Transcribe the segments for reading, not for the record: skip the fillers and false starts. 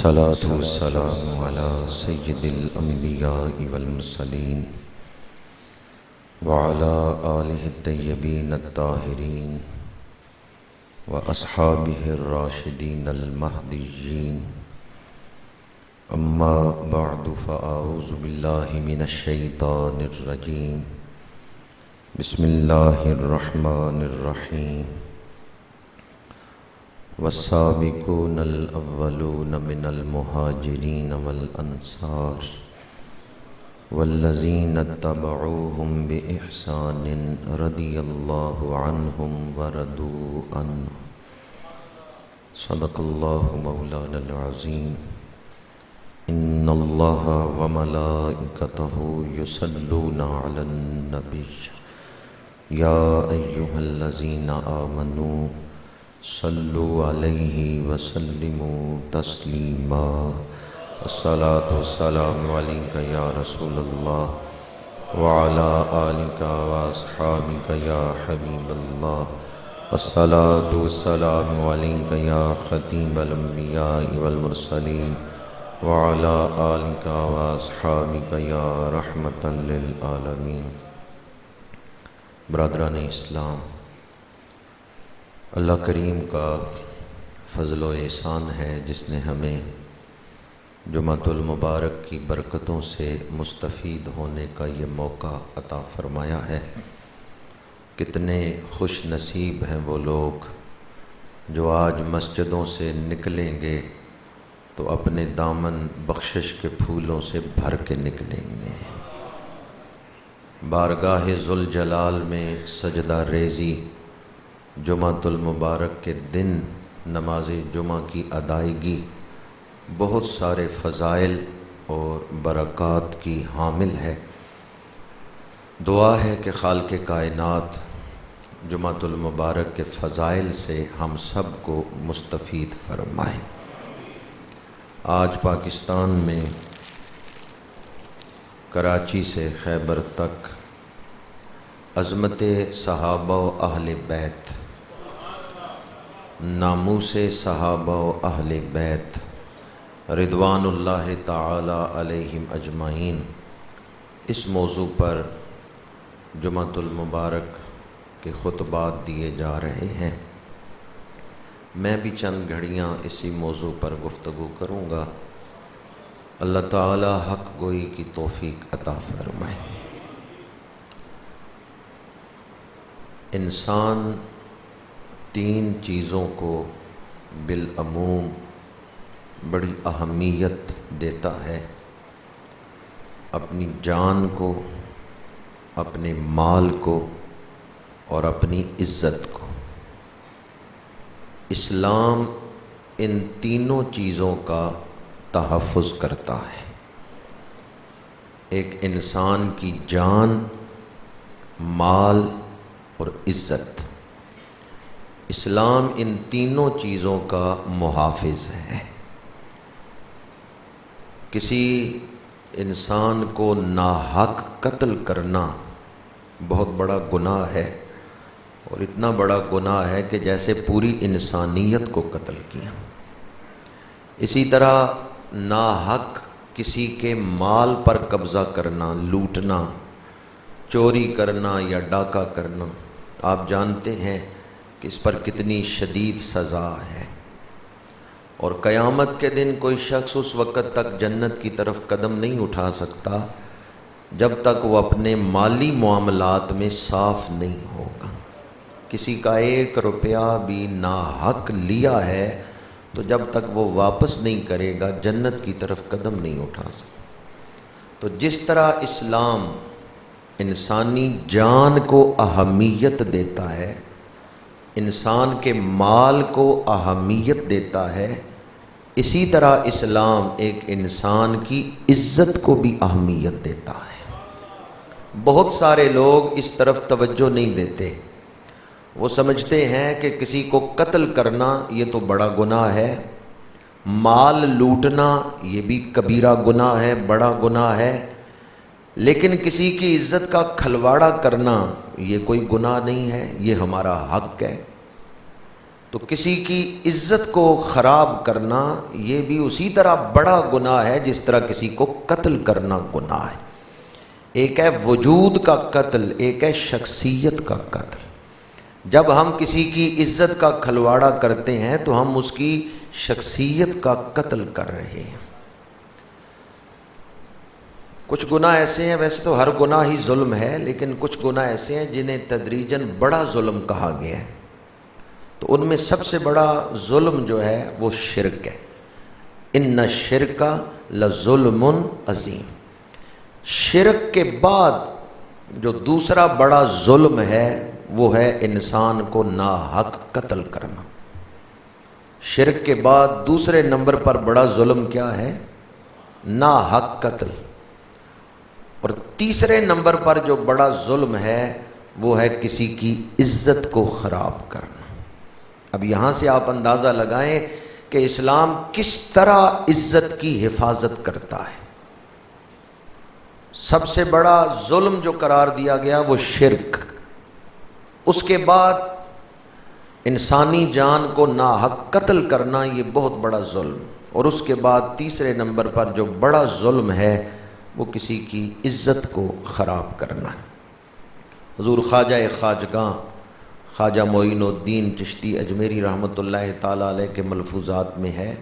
الصلاة والسلام على سيد الأنبياء والمرسلين وعلى آله الطيبين الطاهرين وأصحابه الراشدين المهديين. أما بعد فأعوذ بالله من الشيطان الرجيم. بسم الله الرحمن الرحيم. والسابقون الأولون من المهاجرين والأنصار والذين اتبعوهم بإحسان رضي الله عنهم ورضوا عنه. صدق الله مولانا العظيم. إن الله وملائكته يصلون على النبي يا أيها الذين آمنوا صلوا عليه وسلموا تسليما. الصلاة والسلام عليك يا رسول الله وعلى آلك وأصحابك يا حبيب الله. الصلاة والسلام عليك يا ختيم الأنبياء والمرسلين وعلى آلك وأصحابك يا رحمة للعالمين. برادران اسلام، اللہ کریم کا فضل و احسان ہے جس نے ہمیں جمعۃ المبارک کی برکتوں سے مستفید ہونے کا یہ موقع عطا فرمایا ہے۔ کتنے خوش نصیب ہیں وہ لوگ جو آج مسجدوں سے نکلیں گے تو اپنے دامن بخشش کے پھولوں سے بھر کے نکلیں گے۔ بارگاہ ذوالجلال میں سجدہ ریزی جمعۃ المبارک کے دن نماز جمعہ کی ادائیگی بہت سارے فضائل اور برکات کی حامل ہے۔ دعا ہے کہ خالق کائنات جمعۃ المبارک کے فضائل سے ہم سب کو مستفید فرمائے۔ آج پاکستان میں کراچی سے خیبر تک عظمت صحابہ و اہل بیت، ناموس صحابہ و اہل بیت رضوان اللہ تعالی علیہم اجمعین، اس موضوع پر جمعۃ المبارک کے خطبات دیے جا رہے ہیں۔ میں بھی چند گھڑیاں اسی موضوع پر گفتگو کروں گا۔ اللہ تعالی حق گوئی کی توفیق عطا فرمائے۔ انسان تین چیزوں کو بالعموم بڑی اہمیت دیتا ہے: اپنی جان کو، اپنے مال کو اور اپنی عزت کو۔ اسلام ان تینوں چیزوں کا تحفظ کرتا ہے۔ ایک انسان کی جان، مال اور عزت، اسلام ان تینوں چیزوں کا محافظ ہے۔ کسی انسان کو ناحق قتل کرنا بہت بڑا گناہ ہے، اور اتنا بڑا گناہ ہے کہ جیسے پوری انسانیت کو قتل کیا۔ اسی طرح ناحق کسی کے مال پر قبضہ کرنا، لوٹنا، چوری کرنا یا ڈاکہ کرنا، آپ جانتے ہیں کہ اس پر کتنی شدید سزا ہے، اور قیامت کے دن کوئی شخص اس وقت تک جنت کی طرف قدم نہیں اٹھا سکتا جب تک وہ اپنے مالی معاملات میں صاف نہیں ہوگا۔ کسی کا 1 روپیہ بھی ناحق لیا ہے تو جب تک وہ واپس نہیں کرے گا جنت کی طرف قدم نہیں اٹھا سکتا۔ تو جس طرح اسلام انسانی جان کو اہمیت دیتا ہے، انسان کے مال کو اہمیت دیتا ہے، اسی طرح اسلام ایک انسان کی عزت کو بھی اہمیت دیتا ہے۔ بہت سارے لوگ اس طرف توجہ نہیں دیتے۔ وہ سمجھتے ہیں کہ کسی کو قتل کرنا یہ تو بڑا گناہ ہے، مال لوٹنا یہ بھی کبیرہ گناہ ہے، بڑا گناہ ہے، لیکن کسی کی عزت کا کھلواڑا کرنا یہ کوئی گناہ نہیں ہے، یہ ہمارا حق ہے۔ تو کسی کی عزت کو خراب کرنا یہ بھی اسی طرح بڑا گناہ ہے جس طرح کسی کو قتل کرنا گناہ ہے۔ ایک ہے وجود کا قتل، ایک ہے شخصیت کا قتل۔ جب ہم کسی کی عزت کا کھلواڑا کرتے ہیں تو ہم اس کی شخصیت کا قتل کر رہے ہیں۔ کچھ گناہ ایسے ہیں، ویسے تو ہر گناہ ہی ظلم ہے، لیکن کچھ گناہ ایسے ہیں جنہیں تدریجاً بڑا ظلم کہا گیا ہے۔ تو ان میں سب سے بڑا ظلم جو ہے وہ شرک ہے۔ ان الشرک لظلم عظیم۔ شرک کے بعد جو دوسرا بڑا ظلم ہے وہ ہے انسان کو ناحق قتل کرنا۔ شرک کے بعد دوسرے نمبر پر بڑا ظلم کیا ہے؟ ناحق قتل۔ اور تیسرے نمبر پر جو بڑا ظلم ہے وہ ہے کسی کی عزت کو خراب کرنا۔ اب یہاں سے آپ اندازہ لگائیں کہ اسلام کس طرح عزت کی حفاظت کرتا ہے۔ سب سے بڑا ظلم جو قرار دیا گیا وہ شرک، اس کے بعد انسانی جان کو ناحق قتل کرنا یہ بہت بڑا ظلم، اور اس کے بعد تیسرے نمبر پر جو بڑا ظلم ہے وہ کسی کی عزت کو خراب کرنا ہے۔ حضور خواجہ خواجگاں خواجہ معین الدین چشتی اجمیری رحمۃ اللہ تعالیٰ علیہ کے ملفوظات میں ہے،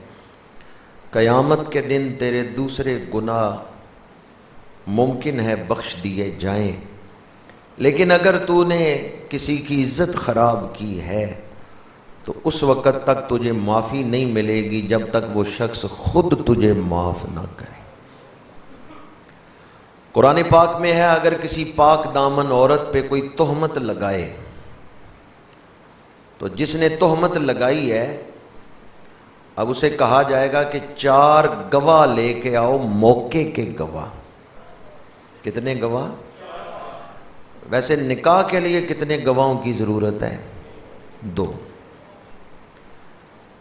قیامت کے دن تیرے دوسرے گناہ ممکن ہے بخش دیے جائیں، لیکن اگر تو نے کسی کی عزت خراب کی ہے تو اس وقت تک تجھے معافی نہیں ملے گی جب تک وہ شخص خود تجھے معاف نہ کرے۔ قرآن پاک میں ہے اگر کسی پاک دامن عورت پہ کوئی تہمت لگائے تو جس نے تہمت لگائی ہے اب اسے کہا جائے گا کہ 4 گواہ لے کے آؤ، موقع کے گواہ۔ کتنے گواہ؟ ویسے نکاح کے لیے کتنے گواہوں کی ضرورت ہے؟ 2۔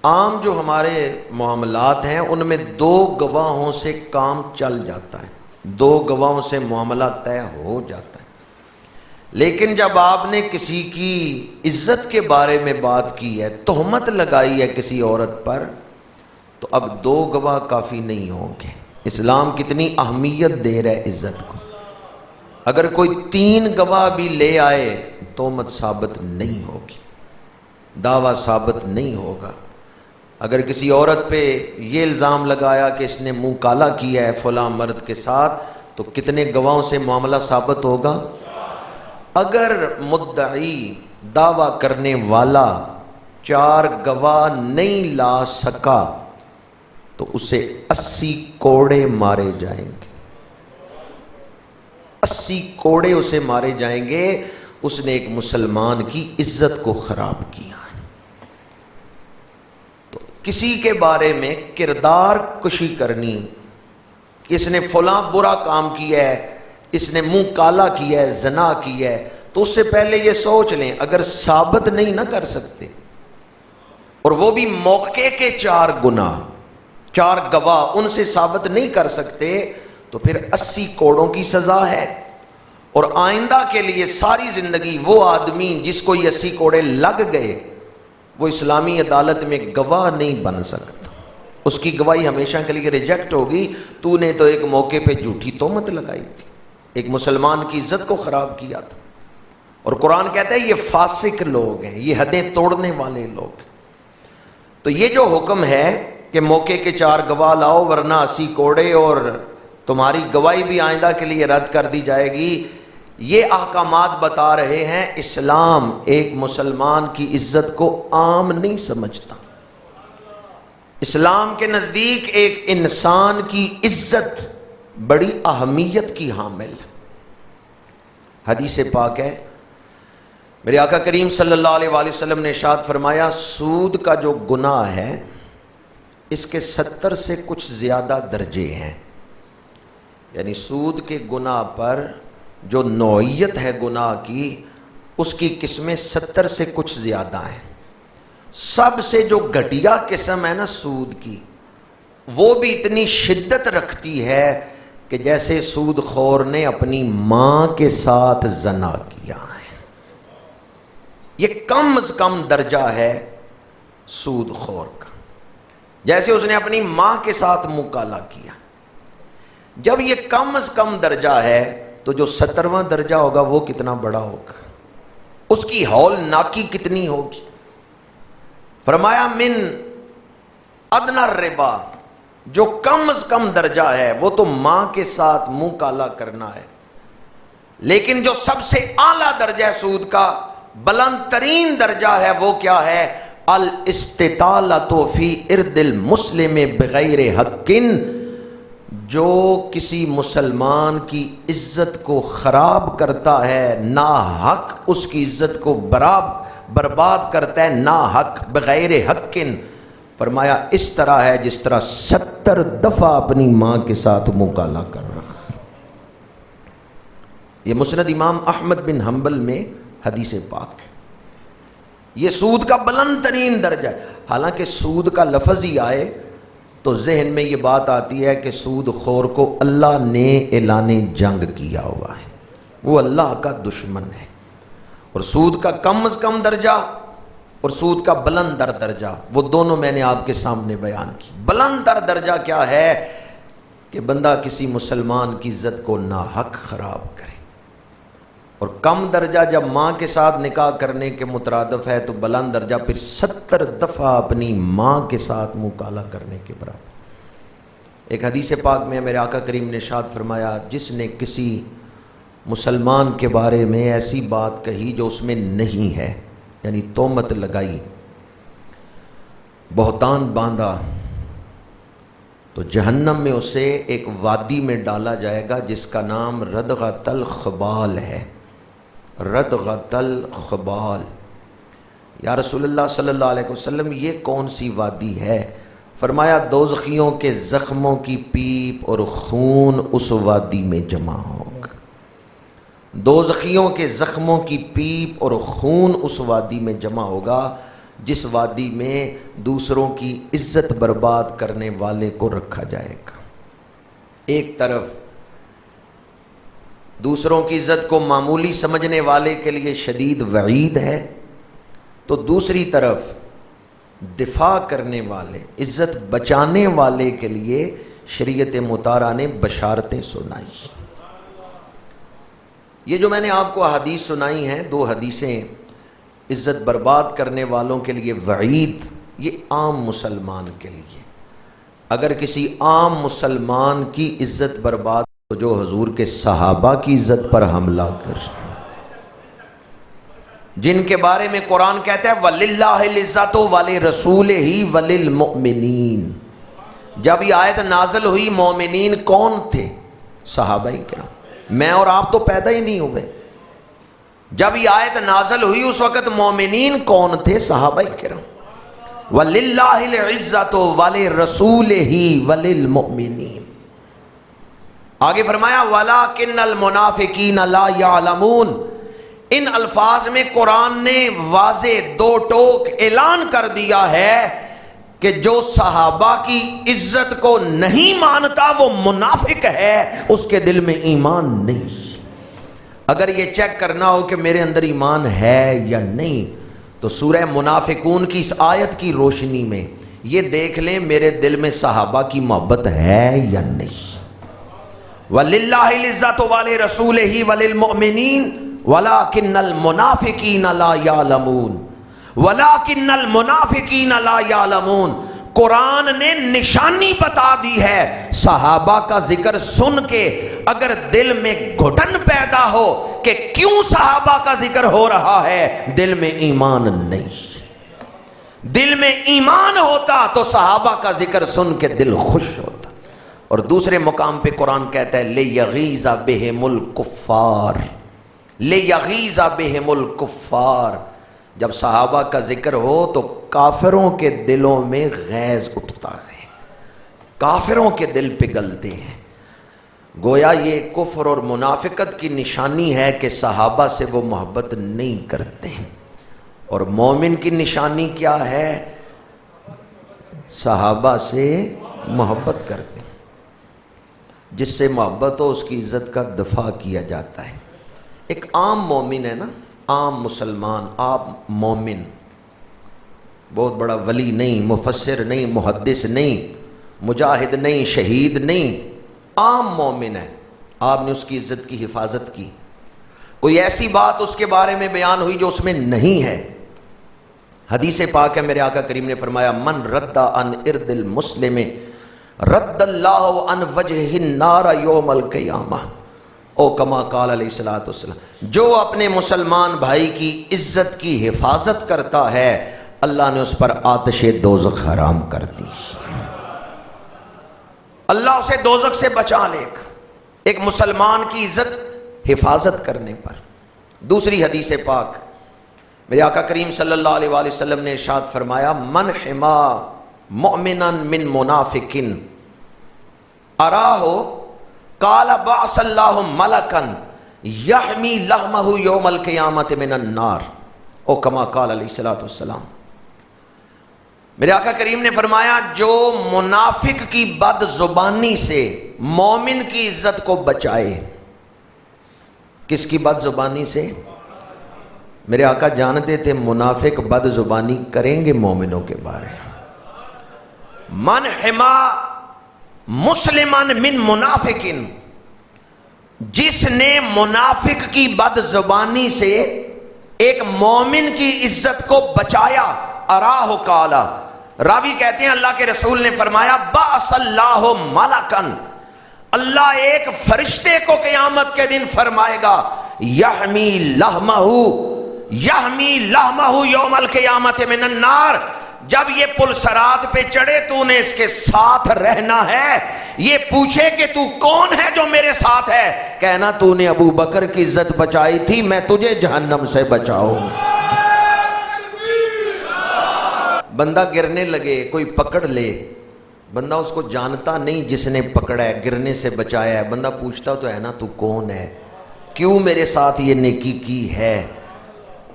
عام جو ہمارے معاملات ہیں ان میں 2 گواہوں سے کام چل جاتا ہے، 2 گواہوں سے معاملہ طے ہو جاتا ہے۔ لیکن جب آپ نے کسی کی عزت کے بارے میں بات کی ہے، تہمت لگائی ہے کسی عورت پر، تو اب 2 گواہ کافی نہیں ہوں گے۔ اسلام کتنی اہمیت دے رہا ہے عزت کو۔ اگر کوئی 3 گواہ بھی لے آئے تہمت ثابت نہیں ہوگی، دعویٰ ثابت نہیں ہوگا۔ اگر کسی عورت پہ یہ الزام لگایا کہ اس نے منہ کالا کیا ہے فلاں مرد کے ساتھ، تو کتنے گواہوں سے معاملہ ثابت ہوگا؟ اگر مدعی دعویٰ کرنے والا 4 گواہ نہیں لا سکا تو اسے 80 کوڑے مارے جائیں گے، 80 کوڑے اسے مارے جائیں گے۔ اس نے ایک مسلمان کی عزت کو خراب کیا ہے۔ تو کسی کے بارے میں کردار کشی کرنی کہ اس نے فلاں برا کام کیا ہے، اس نے منہ کالا کیا ہے، زنا کیا ہے، تو اس سے پہلے یہ سوچ لیں اگر ثابت نہیں نہ کر سکتے، اور وہ بھی موقع کے 4 گناہ، 4 گواہ ان سے ثابت نہیں کر سکتے، تو پھر 80 کوڑوں کی سزا ہے۔ اور آئندہ کے لیے ساری زندگی وہ آدمی جس کو یہ 80 کوڑے لگ گئے وہ اسلامی عدالت میں گواہ نہیں بن سکتا، اس کی گواہی ہمیشہ کے لیے ریجیکٹ ہوگی۔ تو نے تو ایک موقع پہ جھوٹی تہمت لگائی تھی، ایک مسلمان کی عزت کو خراب کیا تھا، اور قرآن کہتا ہے یہ فاسق لوگ ہیں، یہ حدیں توڑنے والے لوگ۔ تو یہ جو حکم ہے کہ موقع کے 4 گواہ لاؤ ورنہ 80 کوڑے اور تمہاری گواہی بھی آئندہ کے لیے رد کر دی جائے گی، یہ احکامات بتا رہے ہیں اسلام ایک مسلمان کی عزت کو عام نہیں سمجھتا۔ اسلام کے نزدیک ایک انسان کی عزت بڑی اہمیت کی حامل ہے۔ حدیث پاک ہے، میرے آقا کریم صلی اللہ علیہ وآلہ وسلم نے ارشاد فرمایا سود کا جو گناہ ہے اس کے 70 سے کچھ زیادہ درجے ہیں، یعنی سود کے گناہ پر جو نوعیت ہے گناہ کی اس کی قسمیں 70 سے کچھ زیادہ ہیں۔ سب سے جو گھٹیا قسم ہے نا سود کی، وہ بھی اتنی شدت رکھتی ہے کہ جیسے سود خور نے اپنی ماں کے ساتھ زنا کیا ہے۔ یہ کم از کم درجہ ہے سود خور کا، جیسے اس نے اپنی ماں کے ساتھ منہ کالا کیا۔ جب یہ کم از کم درجہ ہے تو جو 70واں درجہ ہوگا وہ کتنا بڑا ہوگا، اس کی ہول ناکی کتنی ہوگی۔ فرمایا من ادنی الربا، جو کم از کم درجہ ہے وہ تو ماں کے ساتھ منہ کالا کرنا ہے، لیکن جو سب سے اعلیٰ درجہ ہے سود کا، بلند ترین درجہ ہے، وہ کیا ہے؟ الاستطالۃ فی ارد المسلم بغیر حق، جو کسی مسلمان کی عزت کو خراب کرتا ہے، نا حق اس کی عزت کو برباد کرتا ہے، نا حق بغیر حق۔ فرمایا اس طرح ہے جس طرح 70 دفعہ اپنی ماں کے ساتھ منہ کالا کر رہا۔ یہ مسند امام احمد بن حنبل میں حدیث پاک ہے۔ یہ سود کا بلند ترین درجہ ہے۔ حالانکہ سود کا لفظ ہی آئے تو ذہن میں یہ بات آتی ہے کہ سود خور کو اللہ نے اعلان جنگ کیا ہوا ہے، وہ اللہ کا دشمن ہے۔ اور سود کا کم از کم درجہ اور سود کا بلند در درجہ، وہ دونوں میں نے آپ کے سامنے بیان کی۔ بلند در درجہ کیا ہے کہ بندہ کسی مسلمان کی عزت کو ناحق خراب کرے، اور کم درجہ جب ماں کے ساتھ نکاح کرنے کے مترادف ہے تو بلند درجہ پھر 70 دفعہ اپنی ماں کے ساتھ منہ کالا کرنے کے برابر۔ ایک حدیث پاک میں میرے آقا کریم نے ارشاد فرمایا، جس نے کسی مسلمان کے بارے میں ایسی بات کہی جو اس میں نہیں ہے، یعنی تہمت لگائی، بہتان باندھا، تو جہنم میں اسے ایک وادی میں ڈالا جائے گا جس کا نام ردغۃ الخبال ہے۔ ردغۃ الخبال۔ یا رسول اللہ صلی اللہ علیہ وسلم یہ کون سی وادی ہے؟ فرمایا دوزخیوں کے زخموں کی پیپ اور خون اس وادی میں جمع ہوگا۔ دوزخیوں کے زخموں کی پیپ اور خون اس وادی میں جمع ہوگا جس وادی میں دوسروں کی عزت برباد کرنے والے کو رکھا جائے گا۔ ایک طرف دوسروں کی عزت کو معمولی سمجھنے والے کے لیے شدید وعید ہے، تو دوسری طرف دفاع کرنے والے، عزت بچانے والے کے لیے شریعت مطہرہ نے بشارتیں سنائی۔ یہ جو میں نے آپ کو احادیث سنائی ہیں، 2 حدیثیں عزت برباد کرنے والوں کے لیے وعید، یہ عام مسلمان کے لیے۔ اگر کسی عام مسلمان کی عزت برباد تو جو حضور کے صحابہ کی عزت پر حملہ کر، جن کے بارے میں قرآن کہتا ہے وَلِلَّهِ الْعِزَّةُ وَلِرَسُولِهِ وَلِلْمُؤْمِنِينَ، جب یہ آیت نازل ہوئی مومنین کون تھے؟ صحابہ کرام۔ میں اور آپ تو پیدا ہی نہیں ہوئے۔ جب یہ آیت نازل ہوئی اس وقت مومنین کون تھے؟ صحابہ کرام۔ وَلِلَّهِ الْعِزَّةُ وَلِرَسُولِهِ وَلِلْمُؤْمِنِينَ۔ آگے فرمایا وَلَٰكِنَّ الْمُنَافِقِينَ لَا يَعْلَمُونَ۔ ان الفاظ میں قرآن نے واضح 2 ٹوک اعلان کر دیا ہے کہ جو صحابہ کی عزت کو نہیں مانتا وہ منافق ہے، اس کے دل میں ایمان نہیں۔ اگر یہ چیک کرنا ہو کہ میرے اندر ایمان ہے یا نہیں تو سورہ منافقون کی اس آیت کی روشنی میں یہ دیکھ لیں میرے دل میں صحابہ کی محبت ہے یا نہیں۔ وَلِلَّهِ الْعِزَّةُ وَلِرَسُولِهِ وَلِلْمُؤْمِنِينَ وَلَٰكِنَّ الْمُنَافِقِينَ لَا يَعْلَمُونَ۔ وَلَٰكِنَّ الْمُنَافِقِينَ لَا يَعْلَمُونَ۔ قرآن نے نشانی بتا دی ہے، صحابہ کا ذکر سن کے اگر دل میں گھٹن پیدا ہو کہ کیوں صحابہ کا ذکر ہو رہا ہے، دل میں ایمان نہیں۔ دل میں ایمان ہوتا تو صحابہ کا ذکر سن کے دل خوش ہوتا۔ اور دوسرے مقام پہ قرآن کہتا ہے لِیَغِیظَ بِهِمُ الْکُفَّارَ، لِیَغِیظَ بِهِمُ الْکُفَّارَ۔ جب صحابہ کا ذکر ہو تو کافروں کے دلوں میں غیظ اٹھتا ہے، کافروں کے دل پگھلتے ہیں۔ گویا یہ کفر اور منافقت کی نشانی ہے کہ صحابہ سے وہ محبت نہیں کرتے ہیں، اور مومن کی نشانی کیا ہے؟ صحابہ سے محبت کرتے ہیں۔ جس سے محبت ہو اس کی عزت کا دفاع کیا جاتا ہے۔ ایک عام مومن ہے نا، عام مسلمان، آپ مومن، بہت بڑا ولی نہیں، مفسر نہیں، محدث نہیں، مجاہد نہیں، شہید نہیں، عام مومن ہے، آپ نے اس کی عزت کی حفاظت کی، کوئی ایسی بات اس کے بارے میں بیان ہوئی جو اس میں نہیں ہے۔ حدیث پاک ہے، میرے آقا کریم نے فرمایا من رد عن ارد المسلم رد اللہ عن وجہ النار یوم القیامہ، او کما قال علیہ الصلوۃ والسلام، جو اپنے مسلمان بھائی کی عزت کی حفاظت کرتا ہے اللہ نے اس پر آتش دوزخ حرام کر دی، اللہ اسے دوزخ سے بچا لے گا ایک مسلمان کی عزت حفاظت کرنے پر۔ دوسری حدیث پاک میرے آقا کریم صلی اللہ علیہ وآلہ وسلم نے ارشاد فرمایا من حما مؤمنا من منافق اراہ قال بعث اللہ ملکا یحمی لحمہ یوم القیامت من النار، او کما قال علیہ الصلوۃ والسلام۔ میرے آقا کریم نے فرمایا جو منافق کی بد زبانی سے مومن کی عزت کو بچائے، کس کی بد زبانی سے؟ میرے آقا جانتے تھے منافق بد زبانی کریں گے مومنوں کے بارے۔ من حما مسلمان من منافق، جس نے منافق کی بد زبانی سے ایک مومن کی عزت کو بچایا، اراہ قالا، راوی کہتے ہیں اللہ کے رسول نے فرمایا بعث اللہ ملکن، اللہ ایک فرشتے کو قیامت کے دن فرمائے گا یحمی لحمہ یوم القیامت من النار، جب یہ پل صراط پہ چڑھے تو نے اس کے ساتھ رہنا ہے، یہ پوچھے کہ تو کون ہے جو میرے ساتھ ہے، کہنا تو نے ابو بکر کی عزت بچائی تھی، میں تجھے جہنم سے بچاؤں۔ بندہ گرنے لگے، کوئی پکڑ لے، بندہ اس کو جانتا نہیں جس نے پکڑا ہے، گرنے سے بچایا ہے، بندہ پوچھتا تو ہے نا تو کون ہے، کیوں میرے ساتھ یہ نیکی کی ہے۔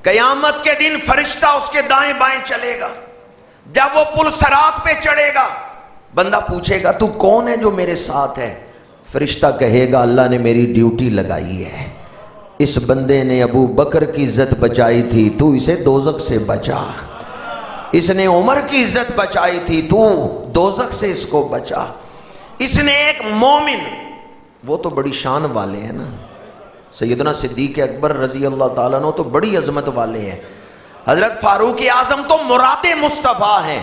قیامت کے دن فرشتہ اس کے دائیں بائیں چلے گا، جب وہ پل صراط پہ چڑھے گا بندہ پوچھے گا تو کون ہے جو میرے ساتھ ہے، فرشتہ کہے گا اللہ نے میری ڈیوٹی لگائی ہے، اس بندے نے ابو بکر کی عزت بچائی تھی تو اسے دوزخ سے بچا، اس نے عمر کی عزت بچائی تھی تو دوزخ سے اس کو بچا، اس نے ایک مومن، وہ تو بڑی شان والے ہیں نا، سیدنا صدیق اکبر رضی اللہ تعالیٰ عنہ تو بڑی عظمت والے ہیں، حضرت فاروق اعظم تو مراد مصطفیٰ ہیں،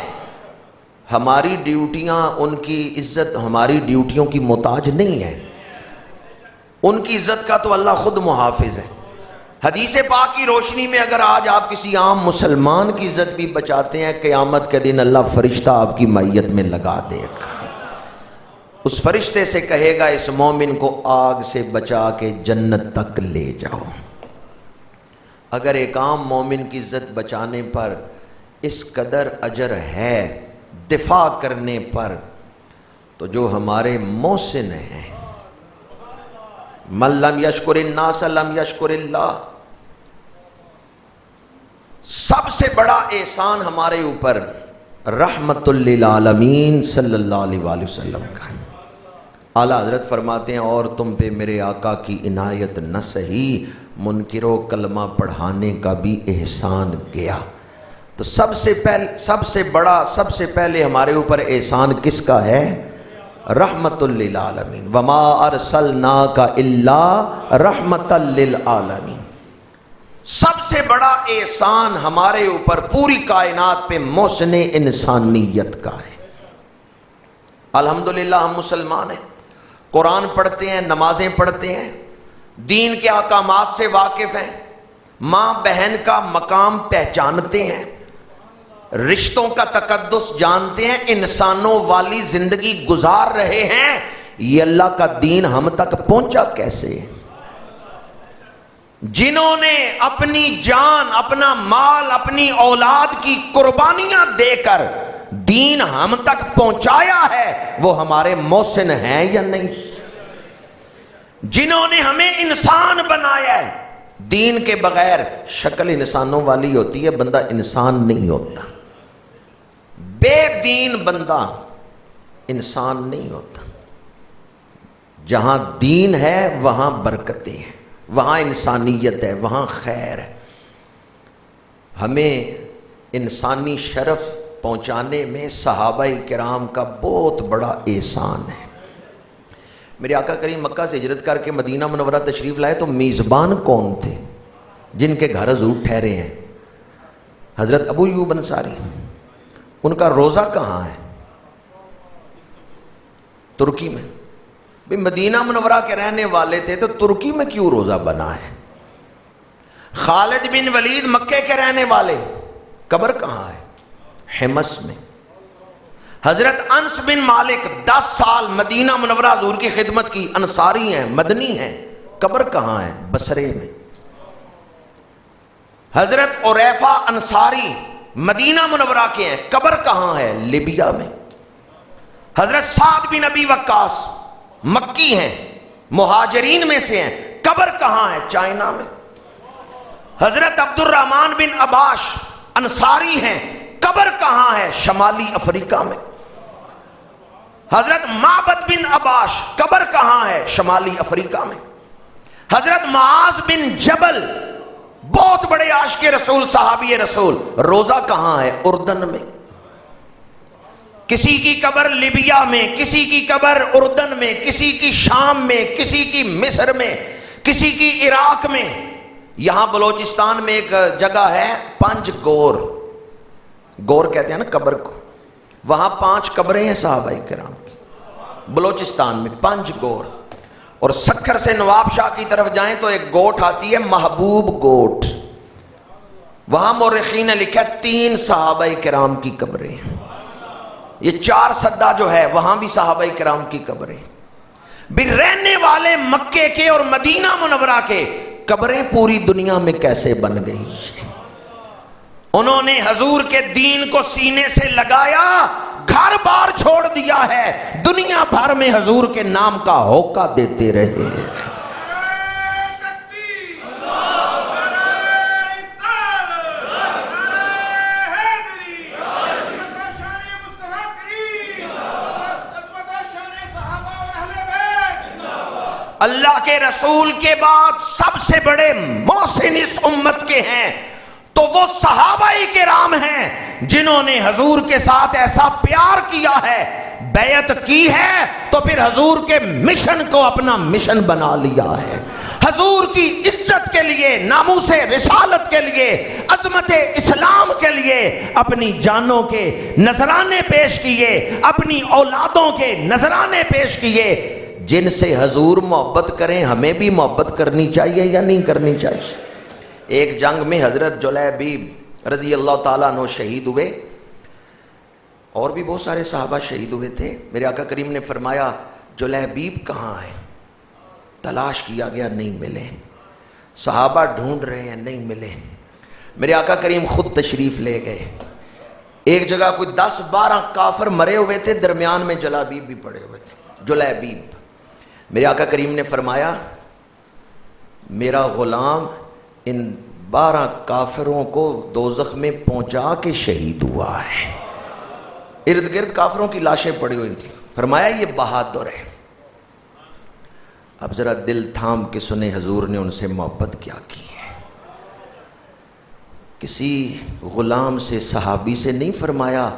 ہماری ڈیوٹیاں ان کی عزت ہماری ڈیوٹیوں کی محتاج نہیں ہے، ان کی عزت کا تو اللہ خود محافظ ہے۔ حدیث پاک کی روشنی میں اگر آج آپ کسی عام مسلمان کی عزت بھی بچاتے ہیں، قیامت کے دن اللہ فرشتہ آپ کی معیت میں لگا دے گا، اس فرشتے سے کہے گا اس مومن کو آگ سے بچا کے جنت تک لے جاؤ۔ اگر ایک عام مومن کی عزت بچانے پر اس قدر اجر ہے، دفاع کرنے پر، تو جو ہمارے محسن ہیں، من لم یشکر الناس لم یشکر اللہ، سب سے بڑا احسان ہمارے اوپر رحمت للعالمین صلی اللہ علیہ وآلہ وسلم کا۔ اعلیٰ حضرت فرماتے ہیں اور تم پہ میرے آقا کی عنایت نہ سہی، منکروں کلمہ پڑھانے کا بھی احسان کیا۔ تو سب سے پہلے ہمارے اوپر احسان کس کا ہے؟ رحمت للعالمین، وما ارسلناک الا رحمت للعالمین۔ سب سے بڑا احسان ہمارے اوپر پوری کائنات پہ محسن انسانیت کا ہے۔ الحمدللہ ہم مسلمان ہیں، قرآن پڑھتے ہیں، نمازیں پڑھتے ہیں، دین کے احکامات سے واقف ہیں، ماں بہن کا مقام پہچانتے ہیں، رشتوں کا تقدس جانتے ہیں، انسانوں والی زندگی گزار رہے ہیں۔ یہ اللہ کا دین ہم تک پہنچا کیسے؟ جنہوں نے اپنی جان، اپنا مال، اپنی اولاد کی قربانیاں دے کر دین ہم تک پہنچایا ہے، وہ ہمارے محسن ہیں یا نہیں؟ جنہوں نے ہمیں انسان بنایا ہے، دین کے بغیر شکل انسانوں والی ہوتی ہے، بندہ انسان نہیں ہوتا، بے دین بندہ انسان نہیں ہوتا۔ جہاں دین ہے وہاں برکتیں ہیں، وہاں انسانیت ہے، وہاں خیر ہے۔ ہمیں انسانی شرف پہنچانے میں صحابہ کرام کا بہت بڑا احسان ہے۔ میرے آقا کریم مکہ سے ہجرت کر کے مدینہ منورہ تشریف لائے تو میزبان کون تھے جن کے گھر حضور ٹھہرے ہیں؟ حضرت ابو ایوب انصاری۔ ان کا روزہ کہاں ہے؟ ترکی میں۔ بھی مدینہ منورہ کے رہنے والے تھے تو ترکی میں کیوں روزہ بنا ہے؟ خالد بن ولید مکے کے رہنے والے، قبر کہاں ہے؟ حمص میں۔ حضرت انس بن مالک 10 سال مدینہ منورہ حضور کی خدمت کی، انصاری ہیں، مدنی ہیں، قبر کہاں ہے؟ بصرے میں۔ حضرت عریفہ انصاری مدینہ منورہ کے ہیں، قبر کہاں ہے؟ لیبیا میں۔ حضرت سعد بن ابی وقاص مکی ہیں، مہاجرین میں سے ہیں، قبر کہاں ہے؟ چائنا میں۔ حضرت عبد الرحمن بن عباش انصاری ہیں، قبر کہاں ہے؟ شمالی افریقہ میں۔ حضرت معبد بن عباش قبر کہاں ہے؟ شمالی افریقہ میں۔ حضرت معاذ بن جبل بہت بڑے عاشق رسول، صحابی رسول، روزہ کہاں ہے؟ اردن میں۔ کسی کی قبر لیبیا میں، کسی کی قبر اردن میں، کسی کی شام میں، کسی کی مصر میں، کسی کی عراق میں۔ یہاں بلوچستان میں ایک جگہ ہے پنج گور، گور کہتے ہیں نا قبر کو، وہاں 5 قبریں ہیں صحابہ کرام کی بلوچستان میں، پنج گور۔ اور سکھر سے نواب شاہ کی طرف جائیں تو ایک گوٹ آتی ہے محبوب گوٹ، وہاں مورخین نے لکھا 3 صحابہ کرام کی قبریں ہیں۔ یہ 4 سدہ جو ہے وہاں بھی صحابہ کرام کی قبریں، بھی رہنے والے مکے کے اور مدینہ منورہ کے قبریں پوری دنیا میں کیسے بن گئی؟ انہوں نے حضور کے دین کو سینے سے لگایا، گھر بار چھوڑ دیا ہے، دنیا بھر میں حضور کے نام کا ہوکا دیتے رہے۔ اللہ کے رسول کے بعد سب سے بڑے محسن اس امت کے ہیں تو وہ صحابہ کرام ہیں جنہوں نے حضور کے ساتھ ایسا پیار کیا ہے، بیعت کی ہے تو پھر حضور کے مشن کو اپنا مشن بنا لیا ہے، حضور کی عزت کے لیے، ناموس رسالت کے لیے، عظمت اسلام کے لیے اپنی جانوں کے نذرانے پیش کیے، اپنی اولادوں کے نذرانے پیش کیے۔ جن سے حضور محبت کریں ہمیں بھی محبت کرنی چاہیے یا نہیں کرنی چاہیے؟ ایک جنگ میں حضرت جلیبیب رضی اللہ تعالیٰ عنہ شہید ہوئے، اور بھی بہت سارے صحابہ شہید ہوئے تھے۔ میرے آقا کریم نے فرمایا جلیبیب کہاں ہے؟ تلاش کیا گیا، نہیں ملے، صحابہ ڈھونڈ رہے ہیں، نہیں ملے۔ میرے آقا کریم خود تشریف لے گئے، ایک جگہ کوئی 10-12 کافر مرے ہوئے تھے، درمیان میں جلیبیب بھی پڑے ہوئے تھے، جلیبیب۔ میرے آقا کریم نے فرمایا میرا غلام ان 12 کافروں کو دوزخ میں پہنچا کے شہید ہوا ہے۔ ارد گرد کافروں کی لاشیں پڑی ہوئی تھیں، فرمایا یہ بہادر ہے۔ اب ذرا دل تھام کے سنیں، حضور نے ان سے محبت کیا کی ہے۔ کسی غلام سے، صحابی سے نہیں فرمایا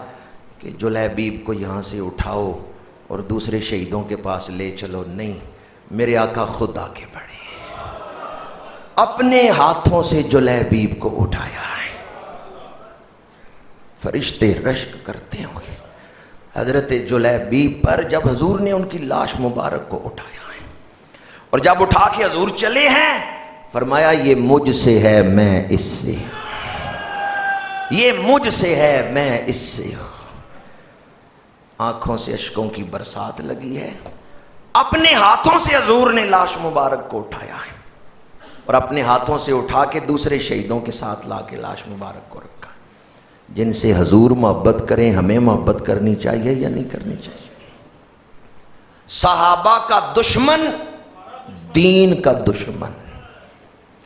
کہ جلیبیب کو یہاں سے اٹھاؤ اور دوسرے شہیدوں کے پاس لے چلو، نہیں، میرے آقا خود آگے بڑھے، اپنے ہاتھوں سے جلیبیب کو اٹھایا ہے۔ فرشتے رشک کرتے ہوں گے حضرت جلیبیب پر جب حضور نے ان کی لاش مبارک کو اٹھایا ہے، اور جب اٹھا کے حضور چلے ہیں فرمایا یہ مجھ سے ہے، میں اس سے ہوں، یہ مجھ سے ہے، میں اس سے ہوں۔ آنکھوں سے اشکوں کی برسات لگی ہے، اپنے ہاتھوں سے حضور نے لاش مبارک کو اٹھایا ہے، اور اپنے ہاتھوں سے اٹھا کے دوسرے شہیدوں کے ساتھ لا کے لاش مبارک کو رکھا۔ جن سے حضور محبت کریں ہمیں محبت کرنی چاہیے یا نہیں کرنی چاہیے؟ صحابہ کا دشمن دین کا دشمن،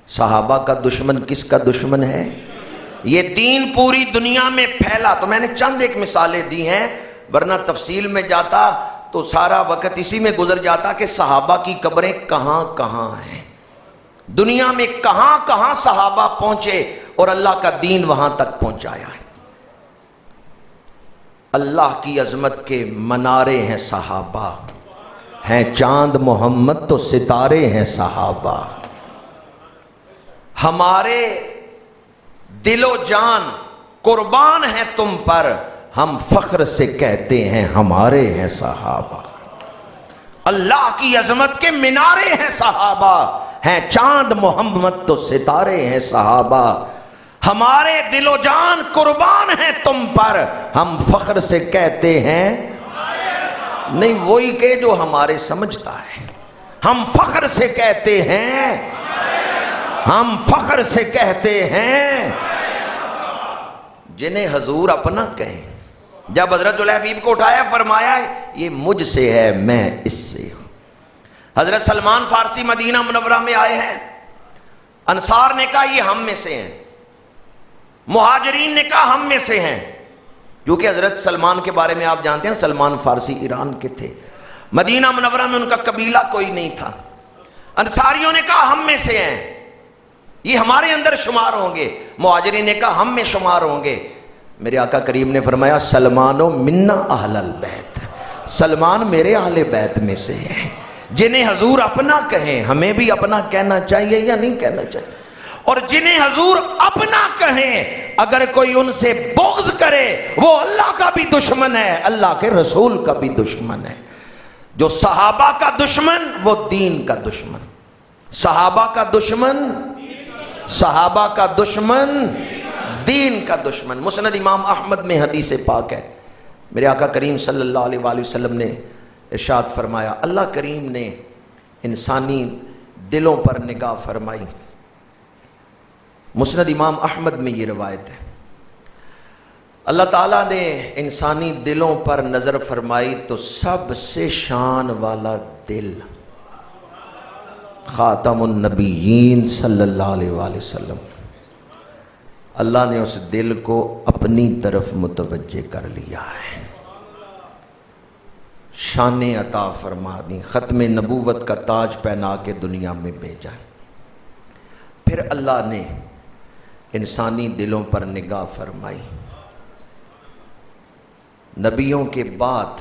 صحابہ کا دشمن کس کا دشمن ہے؟ یہ دین پوری دنیا میں پھیلا۔ تو میں نے چند ایک مثالیں دی ہیں، ورنہ تفصیل میں جاتا تو سارا وقت اسی میں گزر جاتا کہ صحابہ کی قبریں کہاں کہاں ہیں، دنیا میں کہاں کہاں صحابہ پہنچے اور اللہ کا دین وہاں تک پہنچایا ہے۔ اللہ کی عظمت کے منارے ہیں صحابہ، ہیں چاند محمد تو ستارے ہیں صحابہ، ہمارے دل و جان قربان ہیں تم پر، ہم فخر سے کہتے ہیں ہمارے ہیں صحابہ۔ اللہ کی عظمت کے منارے ہیں صحابہ، ہیں چاند محمد تو ستارے ہیں صحابہ، ہمارے دل و جان قربان ہیں تم پر، ہم فخر سے کہتے ہیں نہیں وہی کہ جو ہمارے سمجھتا ہے، ہم فخر سے کہتے ہیں، ہم فخر سے کہتے ہیں جنہیں حضور اپنا کہیں۔ جب حضرت الحبیب کو اٹھایا فرمایا یہ مجھ سے ہے میں اس سے ہوں۔ حضرت سلمان فارسی مدینہ منورہ میں آئے ہیں، انصار نے کہا یہ ہم میں سے ہیں، مہاجرین نے کہا ہم میں سے ہیں، کیونکہ حضرت سلمان کے بارے میں آپ جانتے ہیں سلمان فارسی ایران کے تھے، مدینہ منورہ میں ان کا قبیلہ کوئی نہیں تھا۔ انصاریوں نے کہا ہم میں سے ہیں، یہ ہمارے اندر شمار ہوں گے، مہاجرین نے کہا ہم میں شمار ہوں گے۔ میرے آقا کریم نے فرمایا سلمانو منا اہل البیت، سلمان میرے اہل بیت میں سے ہیں، جنہیں حضور اپنا کہیں، ہمیں بھی اپنا کہنا چاہیے یا نہیں کہنا چاہیے؟ اور جنہیں حضور اپنا کہیں اگر کوئی ان سے بغض کرے وہ اللہ کا بھی دشمن ہے، اللہ کے رسول کا بھی دشمن ہے۔ جو صحابہ کا دشمن وہ دین کا دشمن، صحابہ کا دشمن، صحابہ کا دشمن دین کا دشمن۔ مسند امام احمد میں حدیث پاک ہے، میرے آقا کریم صلی اللہ علیہ وآلہ وسلم نے ارشاد فرمایا، اللہ کریم نے انسانی دلوں پر نگاہ فرمائی۔ مسند امام احمد میں یہ روایت ہے، اللہ تعالیٰ نے انسانی دلوں پر نظر فرمائی تو سب سے شان والا دل خاتم النبیین صلی اللہ علیہ وآلہ وسلم، اللہ نے اس دل کو اپنی طرف متوجہ کر لیا ہے، شان عطا فرما دی، ختم نبوت کا تاج پہنا کے دنیا میں بھیجا۔ پھر اللہ نے انسانی دلوں پر نگاہ فرمائی، نبیوں کے بعد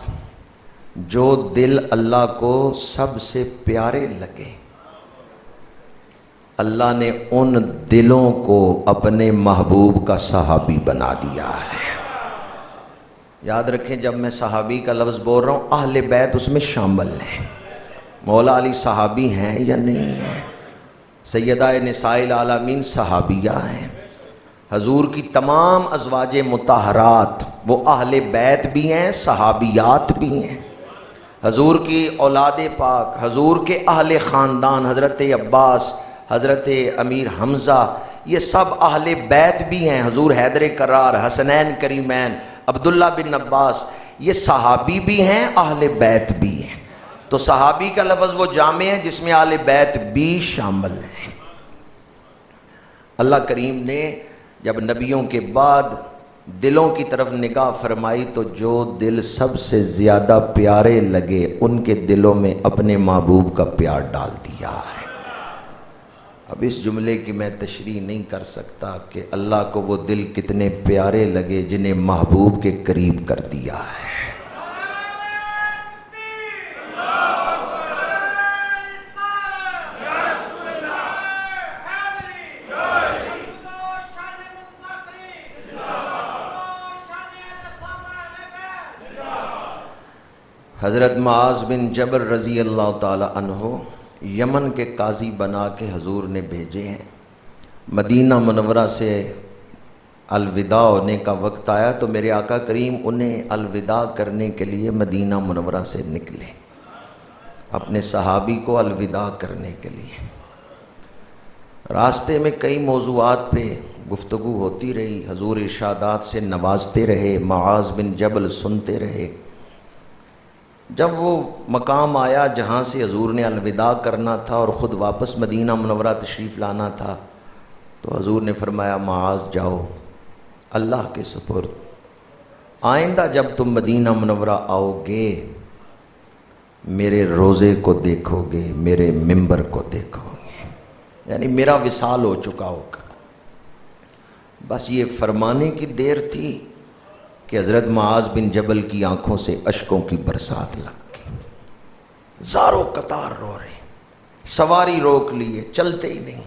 جو دل اللہ کو سب سے پیارے لگے اللہ نے ان دلوں کو اپنے محبوب کا صحابی بنا دیا ہے۔ یاد رکھیں جب میں صحابی کا لفظ بول رہا ہوں اہل بیت اس میں شامل ہیں، مولا علی صحابی ہیں یا نہیں ہیں، سیدہ نساء العالمین صحابیہ ہیں، حضور کی تمام ازواج مطہرات وہ اہل بیت بھی ہیں صحابیات بھی ہیں، حضور کی اولاد پاک، حضور کے اہل خاندان حضرت عباس، حضرت امیر حمزہ یہ سب اہل بیت بھی ہیں، حضور حیدر کرار، حسنین کریمین، عبداللہ بن عباس یہ صحابی بھی ہیں اہل بیت بھی ہیں۔ تو صحابی کا لفظ وہ جامع ہے جس میں اہل بیت بھی شامل ہیں۔ اللہ کریم نے جب نبیوں کے بعد دلوں کی طرف نگاہ فرمائی تو جو دل سب سے زیادہ پیارے لگے ان کے دلوں میں اپنے محبوب کا پیار ڈال دیا ہے۔ اب اس جملے کی میں تشریح نہیں کر سکتا کہ اللہ کو وہ دل کتنے پیارے لگے جنہیں محبوب کے قریب کر دیا ہے۔ حضرت معاذ بن جبل رضی اللہ تعالی عنہ یمن کے قاضی بنا کے حضور نے بھیجے ہیں، مدینہ منورہ سے الوداع ہونے کا وقت آیا تو میرے آقا کریم انہیں الوداع کرنے کے لیے مدینہ منورہ سے نکلے، اپنے صحابی کو الوداع کرنے کے لیے۔ راستے میں کئی موضوعات پہ گفتگو ہوتی رہی، حضور ارشادات سے نوازتے رہے، معاذ بن جبل سنتے رہے۔ جب وہ مقام آیا جہاں سے حضور نے الوداع کرنا تھا اور خود واپس مدینہ منورہ تشریف لانا تھا تو حضور نے فرمایا معاذ جاؤ اللہ کے سپرد، آئندہ جب تم مدینہ منورہ آؤ گے میرے روزے کو دیکھو گے، میرے منبر کو دیکھو گے، یعنی میرا وصال ہو چکا ہوگا۔ بس یہ فرمانے کی دیر تھی کہ حضرت معاذ بن جبل کی آنکھوں سے اشکوں کی برسات لگ گئی، زاروں قطار رو رہے، سواری روک لیے، چلتے ہی نہیں۔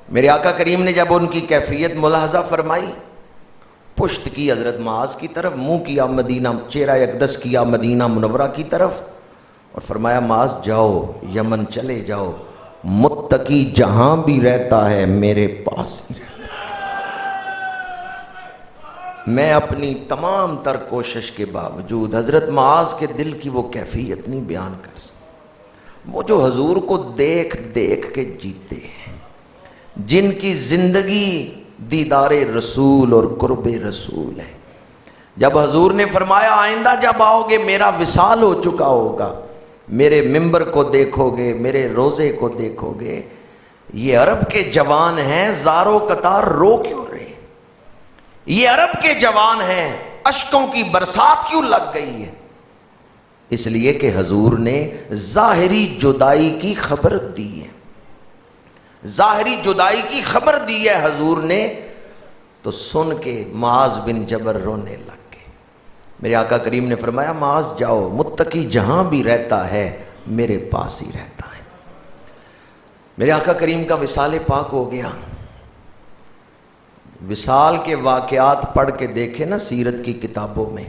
میرے آقا کریم نے جب ان کی کیفیت ملاحظہ فرمائی، پشت کی حضرت معاذ کی طرف، منہ کیا مدینہ، چہرہ اقدس کیا مدینہ منورہ کی طرف، اور فرمایا معاذ جاؤ، یمن چلے جاؤ، متقی جہاں بھی رہتا ہے میرے پاس ہی رہتا ہے۔ میں اپنی تمام تر کوشش کے باوجود حضرت معاذ کے دل کی وہ کیفیت نہیں بیان کر سکتا، وہ جو حضور کو دیکھ دیکھ کے جیتے ہیں، جن کی زندگی دیدار رسول اور قرب رسول ہے۔ جب حضور نے فرمایا آئندہ جب آؤ گے میرا وصال ہو چکا ہوگا، میرے ممبر کو دیکھو گے، میرے روزے کو دیکھو گے، یہ عرب کے جوان ہیں، زارو قطار رو کیوں رہے؟ یہ عرب کے جوان ہیں، اشکوں کی برسات کیوں لگ گئی ہے؟ اس لیے کہ حضور نے ظاہری جدائی کی خبر دی ہے، ظاہری جدائی کی خبر دی ہے حضور نے، تو سن کے معاذ بن جبل رونے لگ گئے۔ میرے آقا کریم نے فرمایا معاذ جاؤ، متقی جہاں بھی رہتا ہے میرے پاس ہی رہتا ہے۔ میرے آقا کریم کا وصال پاک ہو گیا۔ وصال کے واقعات پڑھ کے دیکھیں نا سیرت کی کتابوں میں،